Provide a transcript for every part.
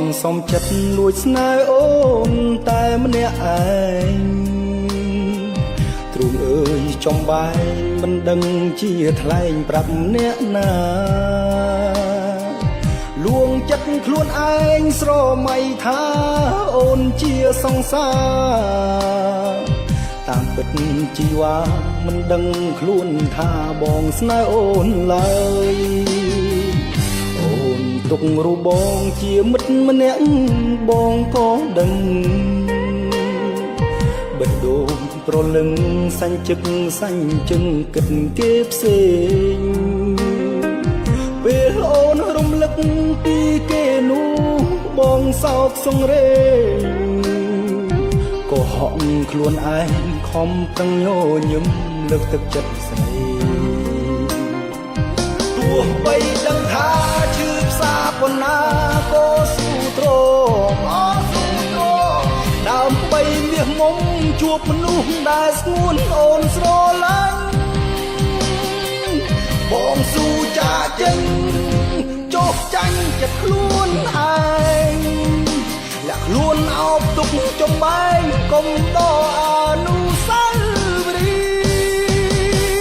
នសំចិត្តលួចស្នេហ៍អូនតែម្នាក់ឯងទ្រូងអើយចំបែងមិនដឹងជាថ្លែងប្រាប់អ្នកណាលួងចិត្តខ្លួនឯងស្រមៃថាអូនជាសង្សារតាមពិតជីវ៉ាមិនដឹងខ្លួនថាបងស្នេហ៍អូនឡើយអូនទុករូបបងជាមិត្តម្នាក់បងក៏ដឹងបេះដូងប្រលឹងសាញ់ជឹកសាញ់ជឹងគិតគេផ្សេងពេលអូនរំលឹកពីគេនោះបងសោកសង្រេងក៏ហក់ខ្លួនឯងខំប្រឹងញញឹមលើកទឹកចិត្តស្រីទោះបីដឹងថាឈឺផ្សាប៉ុណ្ណាក៏ស៊ូទ្រាំដើម្បីមាសមុំជួបមនុស្សដែលស្ងួនអូនស្រឡាញ់បងស៊ូចាចេញចុះចាញ់ចិត្តខ្លួនឯងលាក់ខ្លួនអោបទុកចំបែងកុំដកអនុស្សាវរី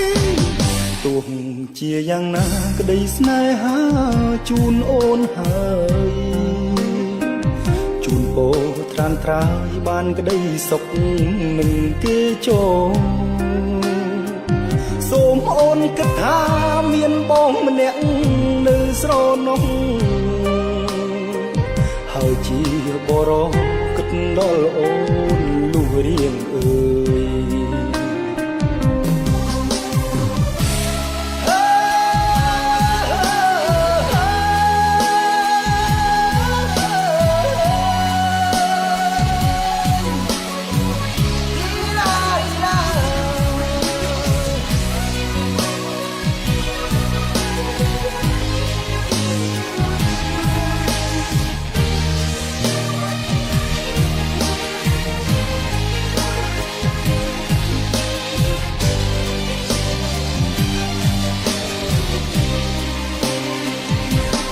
យ៍ទោះជាយ៉ាងណាក្តីស្នេហាជូនអូនហើយជូនពោត្រានត្រើយបានក្តីសុខនឹងគេចូលសូមអូនគិតថាមានបងម្នាក់នៅស្រណោះហើយជាបរោគិតដល់អូនលុះរៀងអើយ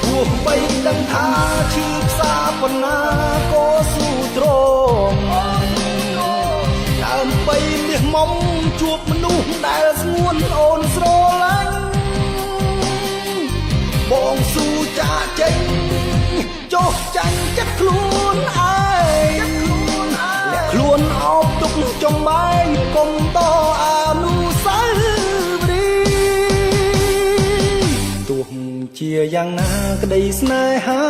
ទោះបីដឹងថាឈឺផ្សាប៉ុណ្ណាក៏ស៊ូទ្រាំដើម្បីមាសមុំជួបមនុស្សដែលស្ងួនអូនស្រឡាញ់បងស៊ូចាចេញចុះចាញ់ចិត្តខ្លួនឯងលាក់ខ្លួនអោបទុកចំបែងកុំតអនុស្សាវរីយ៍ទោះជាយ៉ាងណាក្តីស្នេហា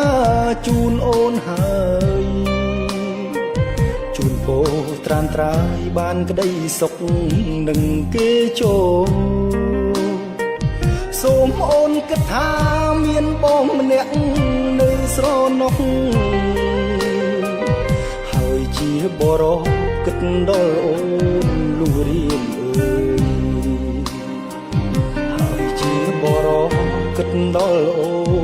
ជូនអូនហើយជូនពោត្រានត្រើយបានក្តីសុខនឹងគេចូលសូមអូនគិតថាមានបងម្នាក់នៅស្រណោះហើយជាបរោគិតដល់អូនលុះរៀងអើយហើយជាបរោគិតដល់អូ